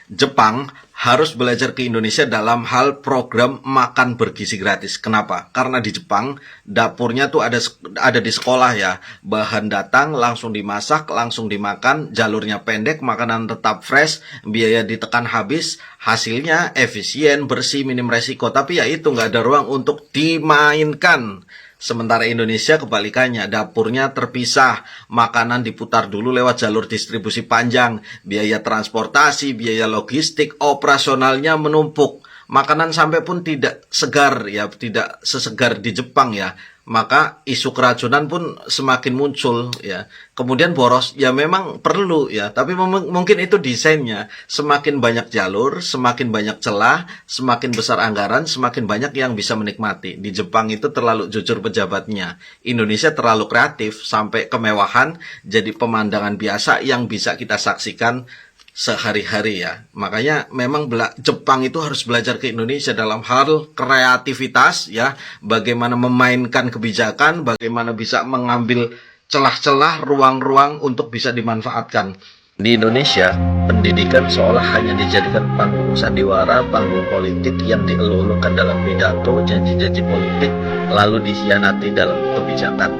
Jepang harus belajar ke Indonesia dalam hal program makan bergizi gratis. Kenapa? Karena di Jepang dapurnya tuh ada di sekolah ya. Bahan datang langsung dimasak, langsung dimakan, jalurnya pendek, makanan tetap fresh, biaya ditekan habis, hasilnya efisien, bersih, minim resiko. Tapi ya itu nggak ada ruang untuk dimainkan. Sementara Indonesia kebalikannya, dapurnya terpisah, makanan diputar dulu lewat jalur distribusi panjang, biaya transportasi, biaya logistik, operasionalnya menumpuk. Makanan sampai pun tidak segar ya, tidak sesegar di Jepang ya. Maka isu keracunan pun semakin muncul ya. Kemudian boros ya memang perlu ya, tapi mungkin itu desainnya. Semakin banyak jalur, semakin banyak celah, semakin besar anggaran, semakin banyak yang bisa menikmati. Di Jepang itu terlalu jujur pejabatnya. Indonesia terlalu kreatif sampai kemewahan jadi pemandangan biasa yang bisa kita saksikan sehari-hari ya. Makanya memang Jepang itu harus belajar ke Indonesia dalam hal kreativitas ya, bagaimana memainkan kebijakan, bagaimana bisa mengambil celah-celah, ruang-ruang untuk bisa dimanfaatkan. Di Indonesia, pendidikan seolah hanya dijadikan panggung sandiwara, panggung politik yang dielulukan dalam pidato, janji-janji politik, lalu dikhianati dalam kebijakan.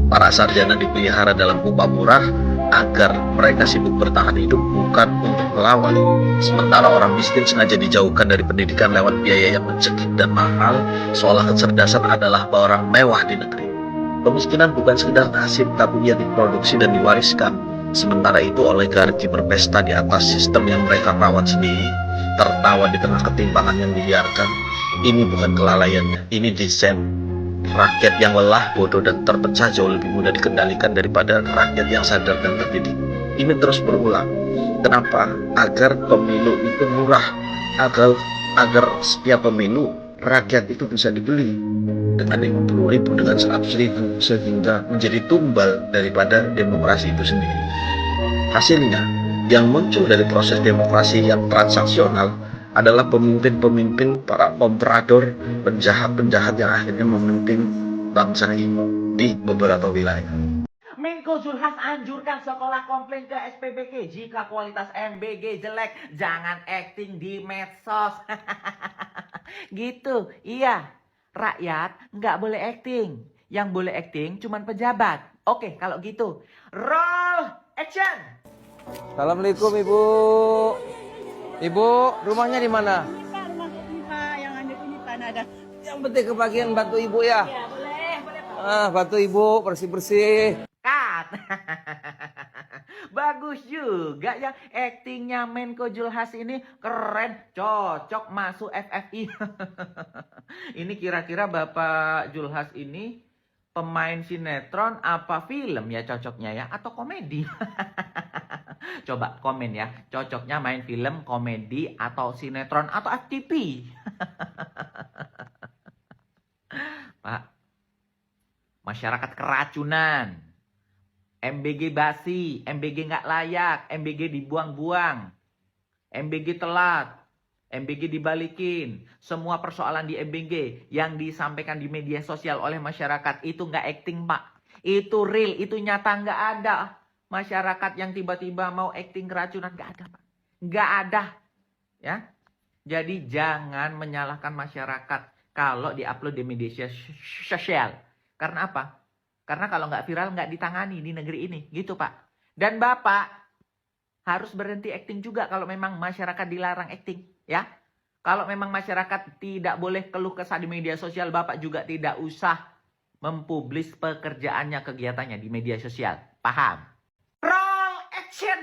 Para sarjana dipelihara dalam upah murah, agar mereka sibuk bertahan hidup bukan untuk melawan. Sementara orang miskin sengaja dijauhkan dari pendidikan lewat biaya yang mencekik dan mahal, seolah kecerdasan adalah barang mewah di negeri. Kemiskinan bukan sekedar nasib, tapi ia diproduksi dan diwariskan. Sementara itu oligarki berpesta di atas sistem yang mereka rawat sendiri, tertawa di tengah ketimpangan yang dibiarkan. Ini bukan kelalaiannya, ini desain. Rakyat yang lelah, bodoh, dan terpecah jauh lebih mudah dikendalikan daripada rakyat yang sadar dan terdidik. Ini terus berulang. Kenapa? Agar pemilu itu murah. Agar setiap pemilu rakyat itu bisa dibeli dengan 50.000, dengan 100.000, sehingga menjadi tumbal daripada demokrasi itu sendiri. Hasilnya, yang muncul dari proses demokrasi yang transaksional adalah pemimpin-pemimpin, para komprador, penjahat-penjahat yang akhirnya memimpin bangsa ini di beberapa wilayah. Menko Zulhas anjurkan sekolah komplain ke SPBG jika kualitas MBG jelek, jangan acting di medsos. Gitu, iya. Rakyat nggak boleh acting. Yang boleh acting cuman pejabat. Oke, kalau gitu. Roll action! Assalamualaikum Ibu. Ibu, rumahnya di mana? Pak, rumah ini Pak, yang ada ini tanah ada. Yang penting kebagian bantu Ibu ya. Ya boleh Pak. Bantu Ibu bersih-bersih. Cut. Bagus juga ya actingnya Menko Zulhas ini, keren, cocok masuk FFI. Ini kira-kira Bapak Zulhas ini pemain sinetron apa film ya cocoknya ya, atau komedi? Coba komen ya, cocoknya main film, komedi, atau sinetron, atau FTP? Pak, masyarakat keracunan, MBG basi, MBG nggak layak, MBG dibuang-buang, MBG telat, MBG dibalikin. Semua persoalan di MBG yang disampaikan di media sosial oleh masyarakat itu nggak acting Pak. Itu real, itu nyata, nggak ada. Masyarakat yang tiba-tiba mau acting keracunan, nggak ada Pak. Nggak ada. Ya. Jadi jangan menyalahkan masyarakat kalau diupload di media sosial. Karena apa? Karena kalau nggak viral nggak ditangani di negeri ini. Gitu Pak. Dan Bapak harus berhenti acting juga kalau memang masyarakat dilarang acting. Ya. Kalau memang masyarakat tidak boleh keluh kesah di media sosial, Bapak juga tidak usah mempublis pekerjaannya, kegiatannya di media sosial. Paham? Roll action!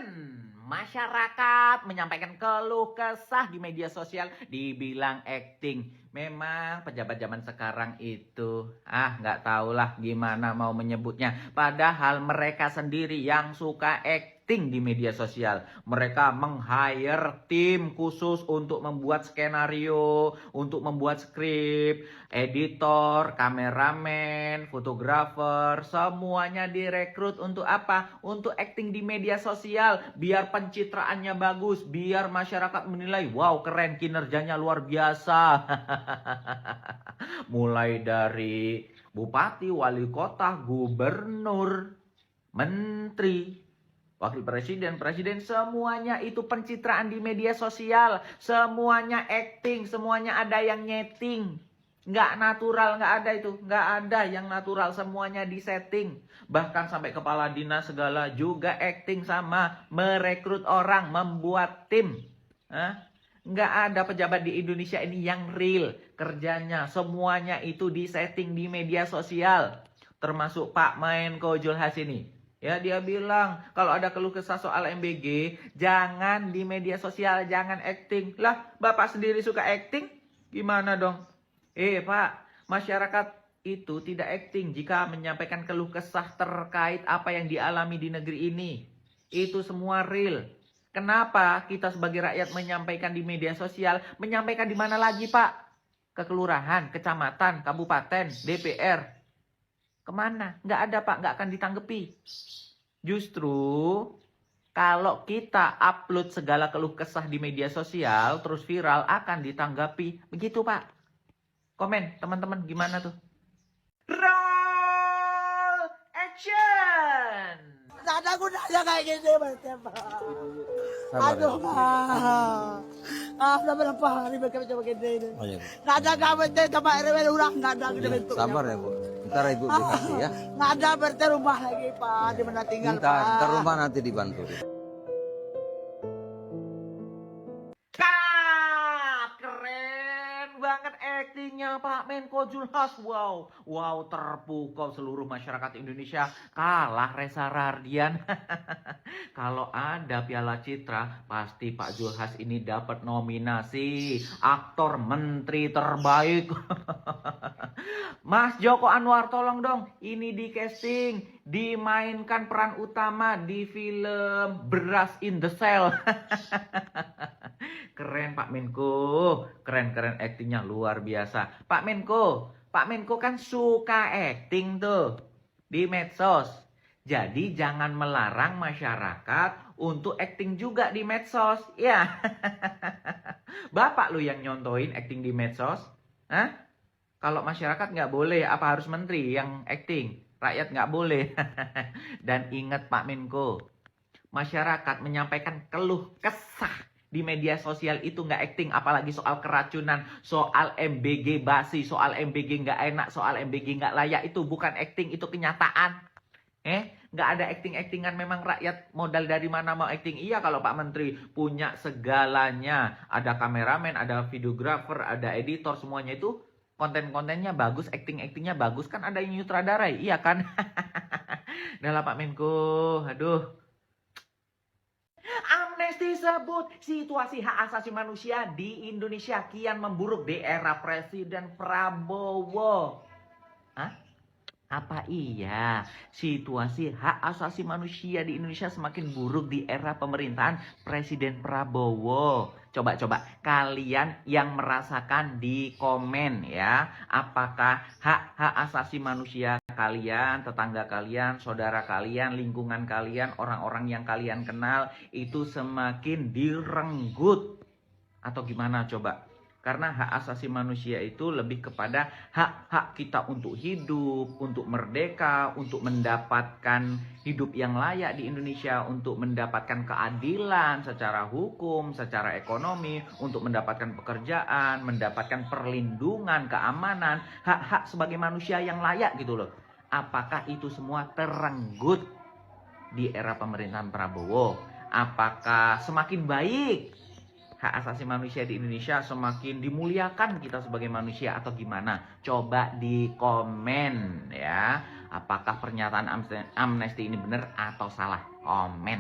Masyarakat menyampaikan keluh kesah di media sosial dibilang acting. Memang pejabat zaman sekarang itu nggak tahulah gimana mau menyebutnya. Padahal mereka sendiri yang suka acting di media sosial. Mereka meng-hire tim khusus untuk membuat skenario, untuk membuat skrip, editor, kameramen, fotografer, semuanya direkrut untuk apa? Untuk acting di media sosial, biar pencitraannya bagus, biar masyarakat menilai, wow keren, kinerjanya luar biasa. Mulai dari bupati, wali kota, gubernur, menteri, wakil presiden, presiden, semuanya itu pencitraan di media sosial. Semuanya acting, semuanya ada yang nyeting. Nggak natural, nggak ada itu. Nggak ada yang natural, semuanya disetting. Bahkan sampai kepala dinas segala juga acting sama. Merekrut orang, membuat tim. Hah? Nggak ada pejabat di Indonesia ini yang real. Kerjanya, semuanya itu disetting di media sosial. Termasuk Pak Menko Zulhas ini. Ya, dia bilang kalau ada keluh kesah soal MBG, jangan di media sosial, jangan acting. Lah, Bapak sendiri suka acting? Gimana dong? Pak, masyarakat itu tidak acting jika menyampaikan keluh kesah terkait apa yang dialami di negeri ini. Itu semua real. Kenapa kita sebagai rakyat menyampaikan di media sosial? Menyampaikan di mana lagi, Pak? Ke kelurahan, kecamatan, kabupaten, DPR. Kemana? Nggak ada, Pak. Nggak akan ditanggepi. Justru kalau kita upload segala keluh kesah di media sosial, terus viral, akan ditanggapi. Begitu, Pak. Komen, teman-teman, gimana tuh? Roll action! Sana ko na siya kayak gini, Pak. Aduh, naman ang pahari ba kami sa maganda Oh, iya, Bu. Nada gamit din, tama rin ulang, nada Iya, gamit. sabar ya, Bu. Ntar Ibu dikasih ya. Nada berarti rumah lagi, Pak. Di mana tinggal, Ntar Pak. rumah nanti dibantu. Keren banget aktingnya Pak Menko Zulhas. Wow, terpukau seluruh masyarakat Indonesia. Kalah Reza Rahardian. Kalau ada Piala Citra, pasti Pak Zulhas ini dapat nominasi aktor menteri terbaik. Mas Joko Anwar, tolong dong, ini di casting, dimainkan peran utama di film Beras in the Cell. Keren Pak Menko, keren aktingnya luar biasa. Pak Menko kan suka acting tuh di medsos. Jadi jangan melarang masyarakat untuk acting juga di medsos. Ya, Bapak lu yang nyontoin acting di medsos. Hah? Kalau masyarakat nggak boleh, apa harus menteri yang acting? Rakyat nggak boleh. Dan ingat Pak Menko, masyarakat menyampaikan keluh kesah di media sosial itu nggak acting, apalagi soal keracunan, soal MBG basi, soal MBG nggak enak, soal MBG nggak layak, itu bukan acting, itu kenyataan. Nggak ada acting-actingan, memang rakyat modal dari mana mau acting? Iya, kalau Pak Menteri punya segalanya, ada kameramen, ada videografer, ada editor, semuanya itu konten-kontennya bagus, acting-actingnya bagus, kan ada yang nyutradarai, iya kan? Udah lah Pak Menko, aduh. Amnesty sebut situasi hak asasi manusia di Indonesia kian memburuk di era Presiden Prabowo. Hah? Apa iya situasi hak asasi manusia di Indonesia semakin buruk di era pemerintahan Presiden Prabowo? Coba kalian yang merasakan di komen ya. Apakah hak asasi manusia kalian, tetangga kalian, saudara kalian, lingkungan kalian, orang-orang yang kalian kenal itu semakin direnggut? Atau gimana coba? Karena hak asasi manusia itu lebih kepada hak-hak kita untuk hidup, untuk merdeka, untuk mendapatkan hidup yang layak di Indonesia, untuk mendapatkan keadilan secara hukum, secara ekonomi, untuk mendapatkan pekerjaan, mendapatkan perlindungan, keamanan, hak-hak sebagai manusia yang layak gitu loh. Apakah itu semua terenggut di era pemerintahan Prabowo? Apakah semakin baik hak asasi manusia di Indonesia, semakin dimuliakan kita sebagai manusia, atau gimana? Coba di komen ya. Apakah pernyataan amnesti ini benar atau salah? Komen.